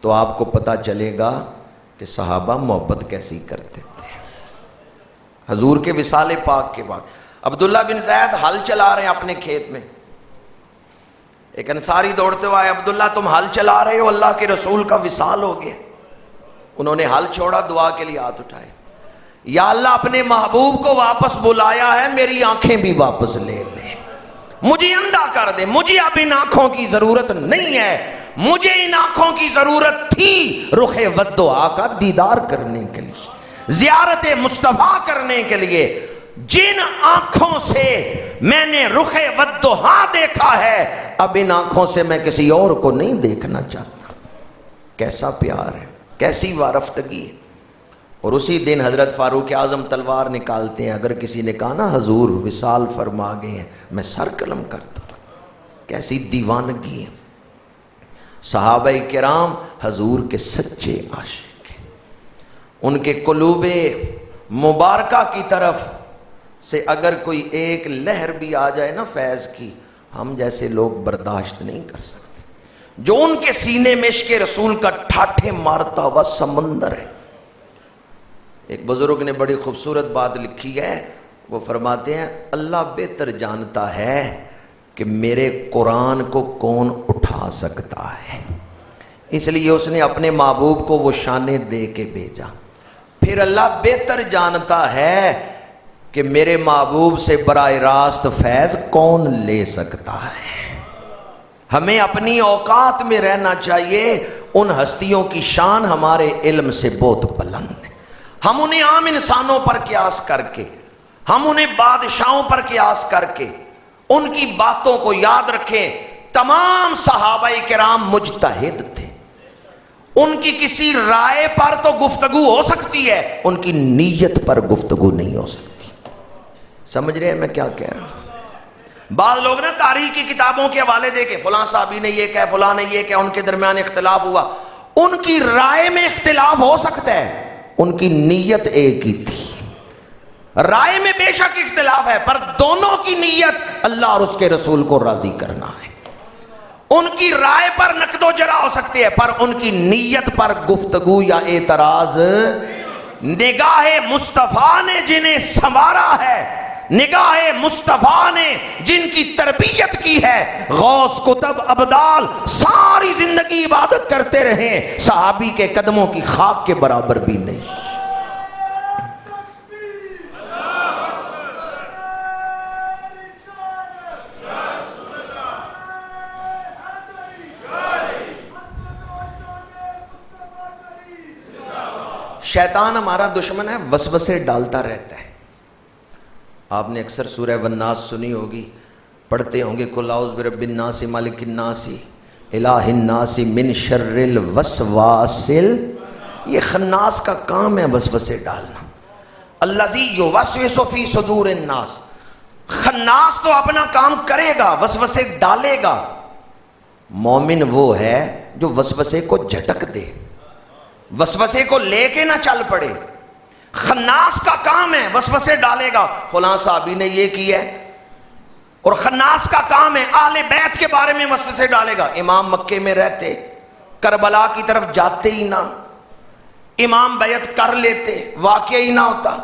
تو آپ کو پتہ چلے گا کہ صحابہ محبت کیسی کرتے تھے۔ حضور کے وصال پاک کے بعد عبداللہ بن زید ہل چلا رہے ہیں اپنے کھیت میں، ایک انصاری دوڑتے ہوئے آئے، عبداللہ تم ہل چلا رہے ہو، اللہ کے رسول کا وصال ہو گیا۔ انہوں نے ہل چھوڑا، دعا کے لیے ہاتھ اٹھائے، یا اللہ اپنے محبوب کو واپس بلایا ہے، میری آنکھیں بھی واپس لے لے، مجھے اندھا کر دے، مجھے اب ان آنکھوں کی ضرورت نہیں ہے، مجھے ان آنکھوں کی ضرورت تھی رخ ودعا کا دیدار کرنے کے لیے، زیارت مصطفیٰ کرنے کے لیے۔ جن آنکھوں سے میں نے رخ ودعا دیکھا ہے، اب ان آنکھوں سے میں کسی اور کو نہیں دیکھنا چاہتا۔ کیسا پیار ہے، کیسی وارفتگی ہے۔ اور اسی دن حضرت فاروق اعظم تلوار نکالتے ہیں، اگر کسی نے کہا نا حضور وصال فرما گئے ہیں، میں سر قلم کرتا ہوں۔ کیسی دیوانگی ہے۔ صحابہ کرام حضور کے سچے عاشق ہیں، ان کے قلوب مبارکہ کی طرف سے اگر کوئی ایک لہر بھی آ جائے نا فیض کی، ہم جیسے لوگ برداشت نہیں کر سکتے۔ جو ان کے سینے میں عشق رسول کا ٹھاٹھے مارتا ہوا سمندر ہے۔ ایک بزرگ نے بڑی خوبصورت بات لکھی ہے، وہ فرماتے ہیں اللہ بہتر جانتا ہے کہ میرے قرآن کو کون اٹھا سکتا ہے، اس لیے اس نے اپنے محبوب کو وہ شانیں دے کے بھیجا۔ پھر اللہ بہتر جانتا ہے کہ میرے محبوب سے براہ راست فیض کون لے سکتا ہے۔ ہمیں اپنی اوقات میں رہنا چاہیے، ان ہستیوں کی شان ہمارے علم سے بہت بلند ہے، ہم انہیں عام انسانوں پر قیاس کر کے، ہم انہیں بادشاہوں پر قیاس کر کے ان کی باتوں کو یاد رکھیں۔ تمام صحابہ کرام مجتہد تھے، ان کی کسی رائے پر تو گفتگو ہو سکتی ہے، ان کی نیت پر گفتگو نہیں ہو سکتی۔ سمجھ رہے ہیں میں کیا کہہ رہا ہوں؟ بعض لوگ نا تاریخ کی کتابوں کے حوالے دے کے فلاں صحابی نے یہ کہا، فلاں نے یہ کہا، ان کے درمیان اختلاف ہوا، ان کی رائے میں اختلاف ہو سکتا ہے، ان کی نیت ایک ہی تھی۔ رائے میں بے شک اختلاف ہے، پر دونوں کی نیت اللہ اور اس کے رسول کو راضی کرنا ہے۔ ان کی رائے پر نقد و جرح ہو سکتی ہے، پر ان کی نیت پر گفتگو یا اعتراض۔ نگاہ مصطفیٰ نے جنہیں سنوارا ہے، نگاہ مصطفیٰ نے جن کی تربیت کی ہے، غوث کتب ابدال ساری زندگی عبادت کرتے رہے، صحابی کے قدموں کی خاک کے برابر بھی نہیں۔ شیطان ہمارا دشمن ہے، وسوسے ڈالتا رہتا ہے۔ آپ نے اکثر سورہ والناس سنی ہوگی، پڑھتے ہوں گے، قل اعوذ برب الناس مالک الناس الہ الناس من شر الوسواس، یہ خناس کا کام ہے وسوسے ڈالنا۔ الذی یوسوس فی صدور الناس، خناس تو اپنا کام کرے گا، وسوسے ڈالے گا۔ مومن وہ ہے جو وسوسے کو جھٹک دے، وسوسے کو لے کے نہ چل پڑے۔ خناس کا کام ہے وسوسے ڈالے گا، فلاں صحابی نے یہ کیا ہے، اور خناس کا کام ہے اہل بیت کے بارے میں وسوسے ڈالے گا۔ امام مکے میں رہتے، کربلا کی طرف جاتے ہی نہ، امام بیعت کر لیتے، واقعہ ہی نہ ہوتا۔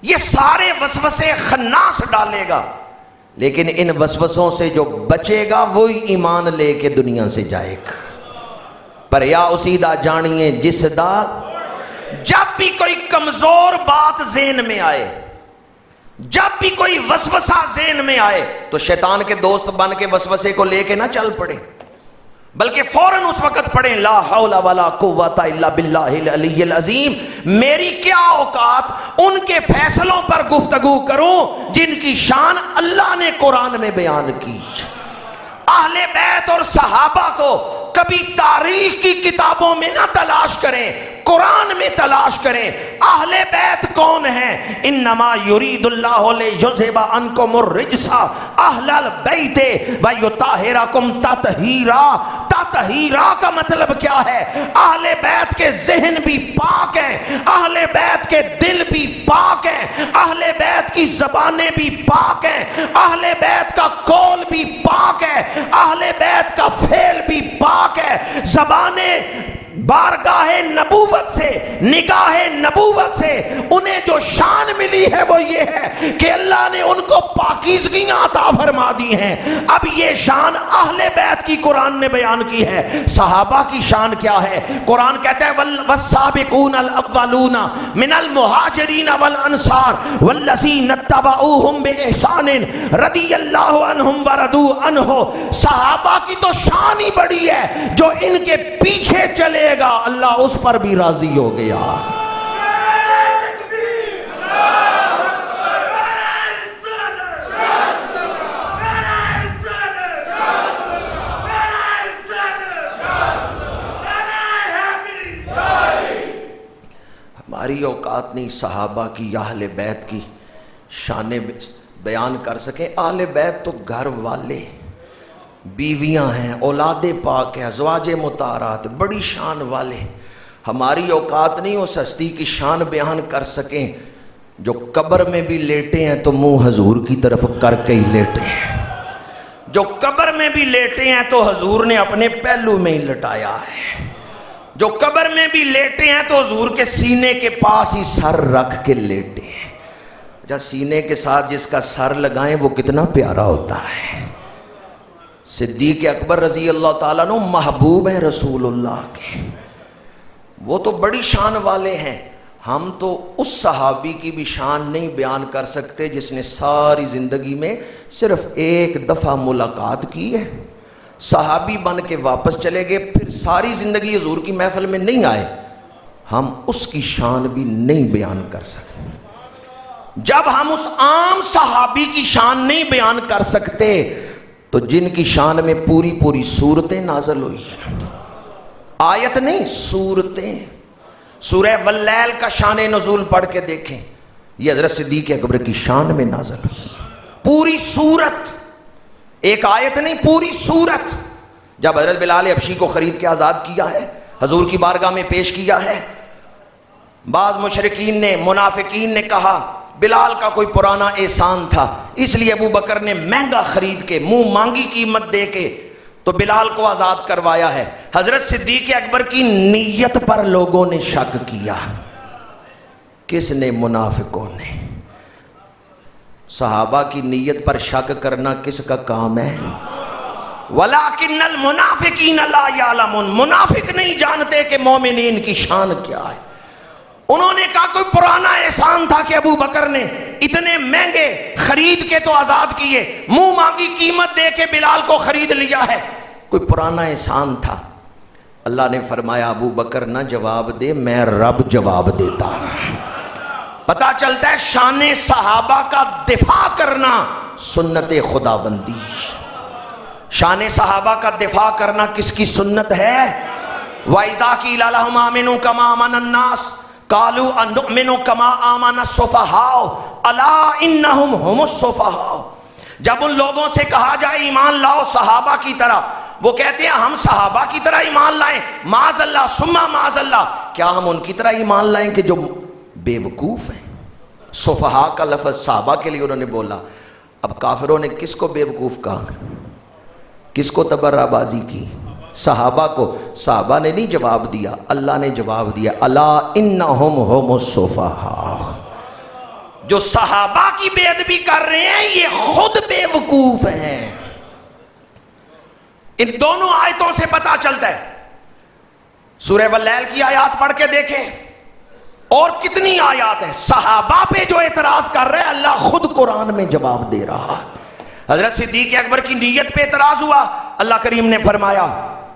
یہ سارے وسوسے خناس ڈالے گا، لیکن ان وسوسوں سے جو بچے گا وہی ایمان لے کے دنیا سے جائے گا۔ پر یا اسی دا جانیے جس دا، جب بھی کوئی کمزور بات ذہن میں آئے، جب بھی کوئی وسوسہ ذہن میں آئے، تو شیطان کے دوست بن کے وسوسے کو لے کے نہ چل پڑے، بلکہ فوراً اس وقت پڑھیں لا حول ولا قوت الا باللہ العلی العظیم۔ میری کیا اوقات ان کے فیصلوں پر گفتگو کروں جن کی شان اللہ نے قرآن میں بیان کی۔ اہل بیت اور صحابہ کو کبھی تاریخ کی کتابوں میں نہ تلاش کریں، قرآن میں تلاش کریں۔ اہل بیت کون ہیں؟ انما یرید اللہ لیذھب عنکم الرجس اہل البیت ویطہرکم تطہیرا۔ تطہیرا کا مطلب کیا ہے؟ اہل بیت کے ذہن بھی پاک ہیں، اہل بیت کے دل بھی پاک ہیں، اہل بیت کی زبانیں بھی پاک ہیں، اہل بیت کا قول بھی پاک ہے، اہل بیت کا فعل بھی پاک ہے۔ زبانیں بارگاہ نبوت سے، نگاہ نبوت سے انہیں جو شان ملی ہے وہ یہ ہے کہ اللہ نے ان کو پاکیزگیاں عطا فرما دی ہیں۔ اب یہ شان اہل بیت کی قرآن نے بیان کی ہے۔ صحابہ کی شان کیا ہے؟ قرآن کہتا ہے والسابقون الاولون من المہاجرین والانصار والذین اتبعوہم باحسان رضی اللہ عنہم ورضوا عنہ۔ صحابہ کی تو شان ہی بڑی ہے، جو ان کے پیچھے چلے گا اللہ اس پر بھی راضی ہو گیا۔ ہماری اوقات نہیں صحابہ کی یا اہل بیت کی شان بیان کر سکیں۔ اہل بیت تو گھر والے، بیویاں ہیں، اولاد پاک ہیں، ازواج مطہرات، بڑی شان والے۔ ہماری اوقات نہیں اس ہستی کی شان بیان کر سکیں جو قبر میں بھی لیٹے ہیں تو منہ حضور کی طرف کر کے ہی لیٹے ہیں، جو قبر میں بھی لیٹے ہیں تو حضور نے اپنے پہلو میں ہی لٹایا ہے، جو قبر میں بھی لیٹے ہیں تو حضور کے سینے کے پاس ہی سر رکھ کے لیٹے ہیں۔ جب سینے کے ساتھ جس کا سر لگائیں وہ کتنا پیارا ہوتا ہے۔ صدیق اکبر رضی اللہ تعالیٰ عنہ محبوب ہیں رسول اللہ کے، وہ تو بڑی شان والے ہیں۔ ہم تو اس صحابی کی بھی شان نہیں بیان کر سکتے جس نے ساری زندگی میں صرف ایک دفعہ ملاقات کی ہے، صحابی بن کے واپس چلے گئے، پھر ساری زندگی حضور کی محفل میں نہیں آئے۔ ہم اس کی شان بھی نہیں بیان کر سکتے۔ جب ہم اس عام صحابی کی شان نہیں بیان کر سکتے تو جن کی شان میں پوری پوری صورتیں نازل ہوئی، آیت نہیں صورتیں۔ سورہ واللیل کا شان نزول پڑھ کے دیکھیں، یہ حضرت صدیق اکبر کی شان میں نازل ہوئی، پوری صورت، ایک آیت نہیں پوری صورت۔ جب حضرت بلال حبشی کو خرید کے آزاد کیا ہے، حضور کی بارگاہ میں پیش کیا ہے، بعض مشرکین نے، منافقین نے کہا بلال کا کوئی پرانا احسان تھا، اس لیے ابو بکر نے مہنگا خرید کے، منہ مانگی قیمت دے کے تو بلال کو آزاد کروایا ہے۔ حضرت صدیق اکبر کی نیت پر لوگوں نے شک کیا۔ کس نے؟ منافقوں نے۔ صحابہ کی نیت پر شک کرنا کس کا کام ہے؟ وَلَٰكِنَّ الْمُنَافِقِينَ لَا يَعْلَمُونَ۔ منافق نہیں جانتے کہ مومنین کی شان کیا ہے۔ انہوں نے کہا کوئی پرانا احسان تھا کہ ابو بکر نے اتنے مہنگے خرید کے تو آزاد کیے، منہ مانگی قیمت دے کے بلال کو خرید لیا ہے، کوئی پرانا احسان تھا۔ اللہ نے فرمایا ابو بکر نہ جواب دے، میں رب جواب دیتا۔ پتہ چلتا ہے شان صحابہ کا دفاع کرنا سنت خداوندی، شان صحابہ کا دفاع کرنا کس کی سنت ہے؟ وَإِذَا قِيلَ لَهُمْ آمِنُوا كَمَا آمَنَ النَّاسُ قَالُوا أَنُؤْمِنُ كَمَا آمَنَ السُّفَهَاءُ أَلَا إِنَّهُمْ هُمُ السُّفَهَاءُ۔ جب ان لوگوں سے کہا جائے ایمان لاؤ صحابہ کی طرح، وہ کہتے ہیں ہم صحابہ کی طرح ایمان لائیں، معاذ اللہ ثم معاذ اللہ، کیا ہم ان کی طرح ایمان لائیں کہ جو بے وقوف ہیں؟ سفہاء کا لفظ صحابہ کے لیے انہوں نے بولا. اب کافروں نے کس کو بے وقوف کہا؟ کس کو تبرہ بازی کی؟ صحابہ کو. صحابہ نے نہیں جواب دیا، اللہ نے جواب دیا، الا انہم هم السفہاء. جو صحابہ کی بے ادبی کر رہے ہیں یہ خود بے وقوف ہیں. ان دونوں آیتوں سے پتا چلتا ہے. سورہ واللیل کی آیات پڑھ کے دیکھیں اور کتنی آیات ہیں صحابہ پہ جو اعتراض کر رہے ہیں، اللہ خود قرآن میں جواب دے رہا. حضرت صدیق اکبر کی نیت پہ اعتراض ہوا، اللہ کریم نے فرمایا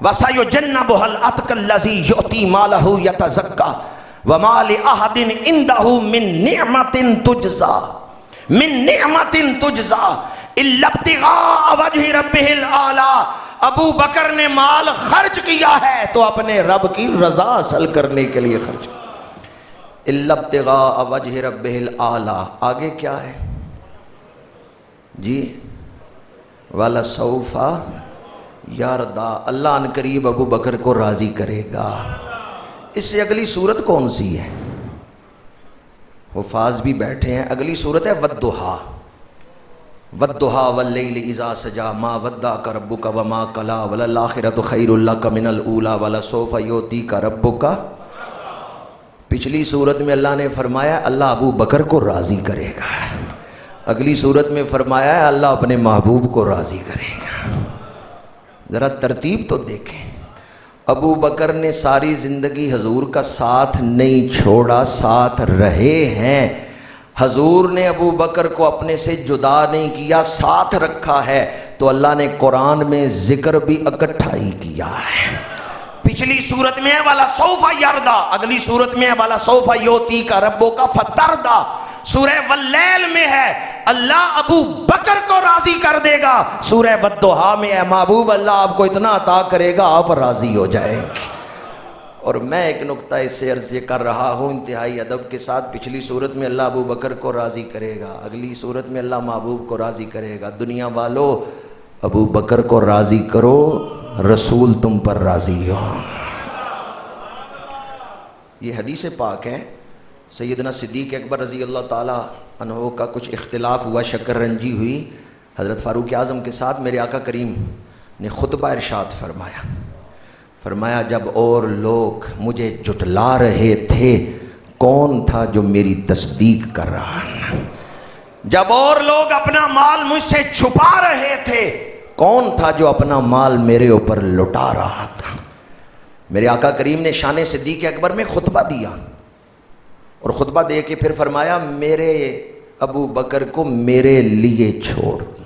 وَسَيُجَنَّبُهَا الْأَتْقَى الَّذِي يُؤْتِي مَالَهُ يَتَزَكَّى وَمَا لِأَحَدٍ عِندَهُ مِن نِعْمَةٍ تُجْزَى مِن نِعْمَةٍ تُجْزَى إِلَّا ابْتِغَاءَ وَجْهِ رَبِّهِ الْأَعْلَىٰ. ابو بکر نے مال خرچ کیا ہے تو اپنے رب کی رضا حاصل کرنے کے لیے خرچ کیا. إِلَّا ابْتِغَاءَ وَجْهِ رَبِّهِ الْأَعْلَىٰ. آگے کیا ہے جی؟ وَلَسَوْفَ يَرْضَىٰ. اللہ ان قریب ابو بکر کو راضی کرے گا. اس سے اگلی صورت کون سی ہے؟ حفاظ بھی بیٹھے ہیں. اگلی صورت ہے وَالضُّحَىٰ. وَالضُّحَىٰ وَاللَّيْلِ إِذَا سَجَىٰ مَا وَدَّعَكَ رَبُّكَ وَمَا قَلَىٰ وَلَلْآخِرَةُ خَيْرٌ لَكَ مِنَ الْأُولَىٰ وَلَسَوْفَ يُعْطِيكَ رَبُّكَ. پچھلی صورت میں اللہ نے فرمایا اللہ ابو بکر کو راضی کرے گا. اگلی صورت میں فرمایا ہے اللہ اپنے محبوب کو راضی کرے گا. ذرا ترتیب تو دیکھیں. ابو بکر نے ساری زندگی حضور کا ساتھ نہیں چھوڑا، ساتھ رہے ہیں. حضور نے ابو بکر کو اپنے سے جدا نہیں کیا، ساتھ رکھا ہے. تو اللہ نے قرآن میں ذکر بھی اکٹھا ہی کیا ہے. پچھلی صورت میں ہے وَلَسَوْفَ يَرْضَىٰ، اگلی صورت میں ہے وَلَسَوْفَ يُعْطِيكَ رَبُّكَ فَتَرْضَىٰ. سورہ واللیل میں ہے اللہ ابو بکر کو راضی کر دے گا. سورہ والضحیٰ میں ہے محبوب اللہ آپ کو اتنا عطا کرے گا آپ راضی ہو جائیں گے. اور میں ایک نقطہ اس سے عرض یہ کر رہا ہوں انتہائی ادب کے ساتھ، پچھلی صورت میں اللہ ابو بکر کو راضی کرے گا، اگلی صورت میں اللہ محبوب کو راضی کرے گا. دنیا والو ابو بکر کو راضی کرو، رسول تم پر راضی ہو. یہ حدیث پاک ہے. سیدنا صدیق اکبر رضی اللہ تعالی عنہ کا کچھ اختلاف ہوا، شکر رنجی ہوئی. حضرت فاروق اعظم کے ساتھ میرے آقا کریم نے خطبہ ارشاد فرمایا جب اور لوگ مجھے جھٹلا رہے تھے کون تھا جو میری تصدیق کر رہا؟ جب اور لوگ اپنا مال مجھ سے چھپا رہے تھے کون تھا جو اپنا مال میرے اوپر لٹا رہا تھا؟ میرے آقا کریم نے شان صدیق اکبر میں خطبہ دیا اور خطبہ دے کے پھر فرمایا میرے ابو بکر کو میرے لیے چھوڑ دو،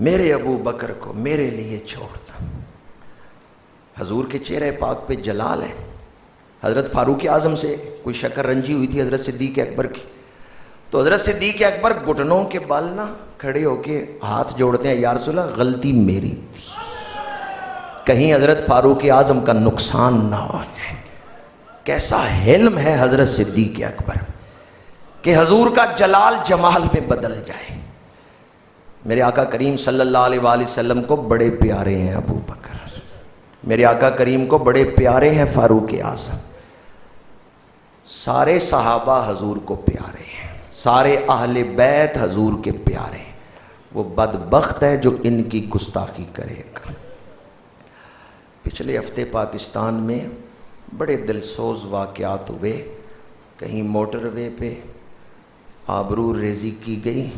میرے ابو بکر کو میرے لیے چھوڑ دو. حضور کے چہرے پاک پہ جلال ہے. حضرت فاروق اعظم سے کوئی شکر رنجی ہوئی تھی حضرت صدیق اکبر کی، تو حضرت صدیق اکبر گھٹنوں کے بل نہ کھڑے ہو کے ہاتھ جوڑتے ہیں یا رسول اللہ غلطی میری تھی، کہیں حضرت فاروق اعظم کا نقصان نہ ہو جائے. کیسا حلم ہے حضرت صدیق اکبر کہ حضور کا جلال جمال میں بدل جائے. میرے آقا کریم صلی اللہ علیہ وآلہ وسلم کو بڑے پیارے ہیں ابو بکر، میرے آقا کریم کو بڑے پیارے ہیں فاروق اعظم. سارے صحابہ حضور کو پیارے ہیں، سارے اہل بیت حضور کے پیارے ہیں. وہ بدبخت ہے جو ان کی گستاخی کرے گا. پچھلے ہفتے پاکستان میں بڑے دلسوز واقعات ہوئے. کہیں موٹر وے پہ آبرو ریزی کی گئی،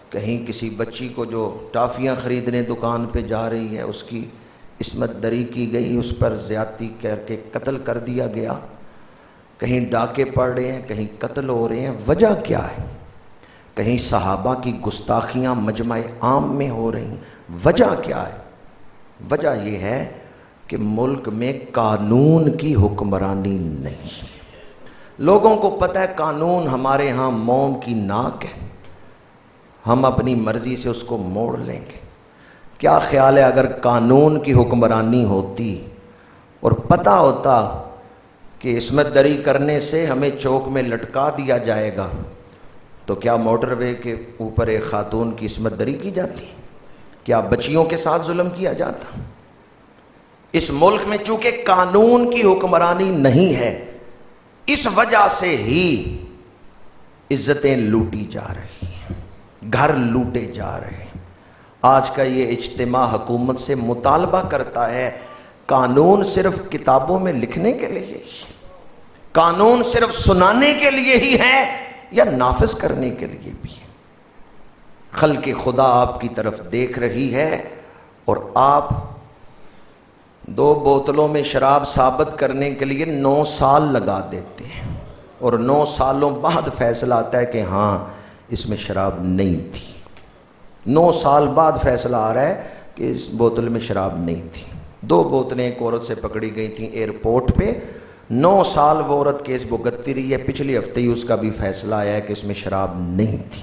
کہیں کسی بچی کو جو ٹافیاں خریدنے دکان پہ جا رہی ہے اس کی عصمت دری کی گئی، اس پر زیادتی کر کے قتل کر دیا گیا. کہیں ڈاکے پڑ رہے ہیں، کہیں قتل ہو رہے ہیں. وجہ کیا ہے؟ کہیں صحابہ کی گستاخیاں مجمع عام میں ہو رہی ہیں. وجہ کیا ہے؟ وجہ یہ ہے کہ ملک میں قانون کی حکمرانی نہیں. لوگوں کو پتہ ہے قانون ہمارے ہاں موم کی ناک ہے، ہم اپنی مرضی سے اس کو موڑ لیں گے. کیا خیال ہے اگر قانون کی حکمرانی ہوتی اور پتہ ہوتا کہ عصمت دری کرنے سے ہمیں چوک میں لٹکا دیا جائے گا تو کیا موٹر وے کے اوپر ایک خاتون کی عصمت دری کی جاتی؟ کیا بچیوں کے ساتھ ظلم کیا جاتا؟ اس ملک میں چونکہ قانون کی حکمرانی نہیں ہے، اس وجہ سے ہی عزتیں لوٹی جا رہی ہیں، گھر لوٹے جا رہے ہیں۔ آج کا یہ اجتماع حکومت سے مطالبہ کرتا ہے، قانون صرف کتابوں میں لکھنے کے لیے ہی، قانون صرف سنانے کے لیے ہی ہے یا نافذ کرنے کے لیے بھی ہے؟ خلق خدا آپ کی طرف دیکھ رہی ہے اور آپ 2 بوتلوں میں شراب ثابت کرنے کے لیے 9 سال لگا دیتے ہیں، اور 9 سالوں بعد فیصلہ آتا ہے کہ ہاں اس میں شراب نہیں تھی۔ 9 سال بعد فیصلہ آ رہا ہے کہ اس بوتل میں شراب نہیں تھی۔ 2 بوتلیں ایک عورت سے پکڑی گئی تھیں ایئرپورٹ پہ، 9 سال وہ عورت کیس بھگتتی رہی ہے، پچھلے ہفتے ہی اس کا بھی فیصلہ آیا ہے کہ اس میں شراب نہیں تھی۔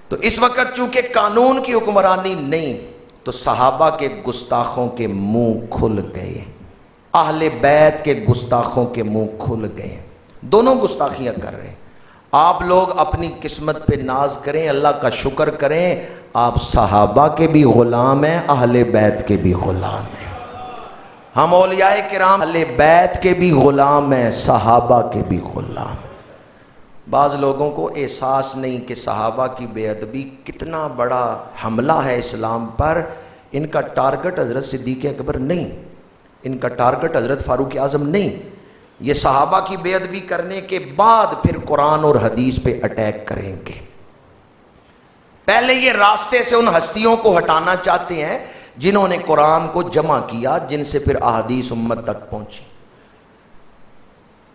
تو اس وقت چونکہ قانون کی حکمرانی نہیں، تو صحابہ کے گستاخوں کے منہ کھل گئے، اہل بیت کے گستاخوں کے منہ کھل گئے، دونوں گستاخیاں کر رہے ہیں۔ آپ لوگ اپنی قسمت پہ ناز کریں، اللہ کا شکر کریں، آپ صحابہ کے بھی غلام ہیں، اہل بیت کے بھی غلام ہیں۔ ہم اولیاء کرام اہل بیت کے بھی غلام ہیں، صحابہ کے بھی غلام ہیں۔ بعض لوگوں کو احساس نہیں کہ صحابہ کی بے ادبی کتنا بڑا حملہ ہے اسلام پر۔ ان کا ٹارگٹ حضرت صدیق اکبر نہیں، ان کا ٹارگٹ حضرت فاروق اعظم نہیں، یہ صحابہ کی بے ادبی کرنے کے بعد پھر قرآن اور حدیث پہ اٹیک کریں گے۔ پہلے یہ راستے سے ان ہستیوں کو ہٹانا چاہتے ہیں جنہوں نے قرآن کو جمع کیا، جن سے پھر احادیث امت تک پہنچی۔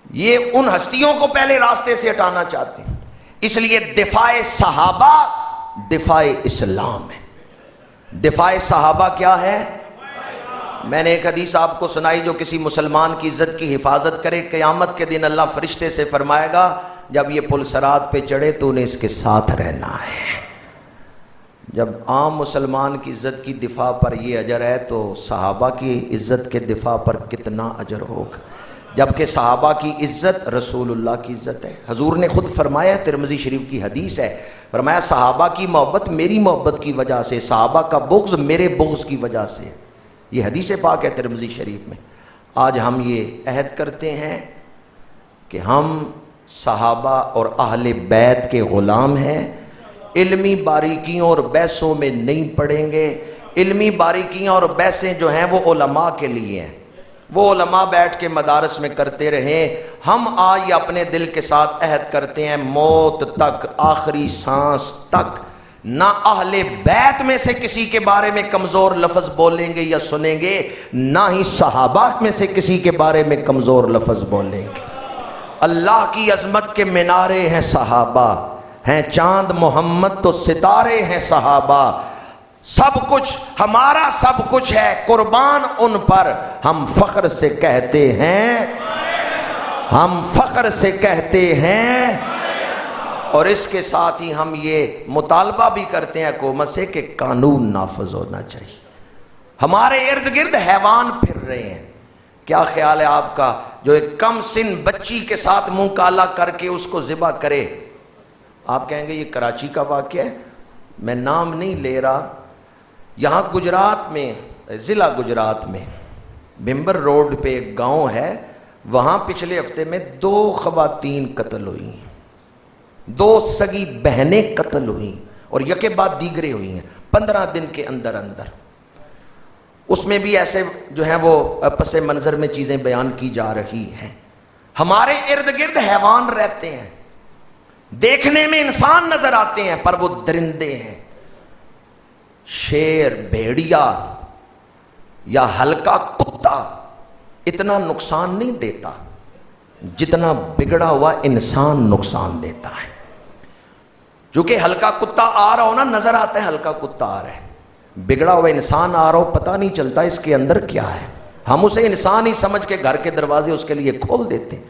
یہ ان ہستیوں کو پہلے راستے سے ہٹانا چاہتے ہیں، اس لیے دفاع صحابہ دفاع اسلام ہے۔ دفاع صحابہ کیا ہے؟ میں نے ایک حدیث آپ کو سنائی جو کسی مسلمان کی عزت کی حفاظت کرے، قیامت کے دن اللہ فرشتے سے فرمائے گا جب یہ پل صراط پہ چڑھے تو انہیں اس کے ساتھ رہنا ہے۔ جب عام مسلمان کی عزت کی دفاع پر یہ اجر ہے تو صحابہ کی عزت کے دفاع پر کتنا اجر ہوگا، جبکہ صحابہ کی عزت رسول اللہ کی عزت ہے۔ حضور نے خود فرمایا، ترمذی شریف کی حدیث ہے، فرمایا صحابہ کی محبت میری محبت کی وجہ سے، صحابہ کا بغض میرے بغض کی وجہ سے۔ یہ حدیث پاک ہے ترمذی شریف میں۔ آج ہم یہ عہد کرتے ہیں کہ ہم صحابہ اور اہل بیت کے غلام ہیں، علمی باریکیوں اور بحثوں میں نہیں پڑیں گے۔ علمی باریکیاں اور بحثیں جو ہیں وہ علماء کے لیے ہیں، وہ علماء بیٹھ کے مدارس میں کرتے رہیں۔ ہم آج اپنے دل کے ساتھ عہد کرتے ہیں، موت تک، آخری سانس تک نہ اہل بیت میں سے کسی کے بارے میں کمزور لفظ بولیں گے یا سنیں گے، نہ ہی صحابہ میں سے کسی کے بارے میں کمزور لفظ بولیں گے۔ اللہ کی عظمت کے مینارے ہیں صحابہ، ہیں چاند محمد تو ستارے ہیں صحابہ، سب کچھ ہمارا سب کچھ ہے قربان ان پر، ہم فخر سے کہتے ہیں، ہم فخر سے کہتے ہیں۔ اور اس کے ساتھ ہی ہم یہ مطالبہ بھی کرتے ہیں حکومت سے کہ قانون نافذ ہونا چاہیے۔ ہمارے ارد گرد حیوان پھر رہے ہیں، کیا خیال ہے آپ کا جو ایک کم سن بچی کے ساتھ منہ کالا کر کے اس کو ذبح کرے؟ آپ کہیں گے یہ کراچی کا واقعہ ہے، میں نام نہیں لے رہا، یہاں گجرات میں، ضلع گجرات میں بھمبر روڈ پہ ایک گاؤں ہے، وہاں پچھلے ہفتے میں 2 خواتین قتل ہوئی ہیں، 2 سگی بہنیں قتل ہوئی اور یکے بعد دیگرے ہوئی ہیں 15 دن کے اندر اندر۔ اس میں بھی ایسے جو ہیں وہ پس منظر میں چیزیں بیان کی جا رہی ہیں۔ ہمارے ارد گرد حیوان رہتے ہیں، دیکھنے میں انسان نظر آتے ہیں پر وہ درندے ہیں۔ شیر، بھیڑیا یا ہلکا کتا اتنا نقصان نہیں دیتا جتنا بگڑا ہوا انسان نقصان دیتا ہے۔ چونکہ ہلکا کتا آ رہا ہو نا، نظر آتا ہے ہلکا کتا آ رہا ہے، بگڑا ہوا انسان آ رہا ہو پتہ نہیں چلتا اس کے اندر کیا ہے۔ ہم اسے انسان ہی سمجھ کے گھر کے دروازے اس کے لیے کھول دیتے ہیں،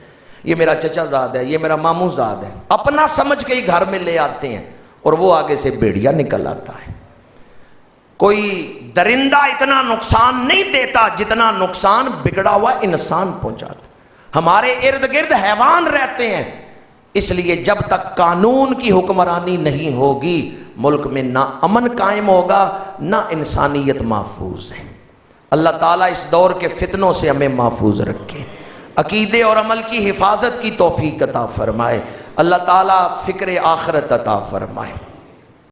یہ میرا چچا زاد ہے، یہ میرا ماموں زاد ہے، اپنا سمجھ کے ہی گھر میں لے آتے ہیں اور وہ آگے سے بھیڑیا نکل آتا ہے۔ کوئی درندہ اتنا نقصان نہیں دیتا جتنا نقصان بگڑا ہوا انسان پہنچاتا۔ ہمارے ارد گرد حیوان رہتے ہیں، اس لیے جب تک قانون کی حکمرانی نہیں ہوگی ملک میں نہ امن قائم ہوگا نہ انسانیت محفوظ ہے۔ اللہ تعالیٰ اس دور کے فتنوں سے ہمیں محفوظ رکھے، عقیدے اور عمل کی حفاظت کی توفیق عطا فرمائے، اللہ تعالیٰ فکر آخرت عطا فرمائے۔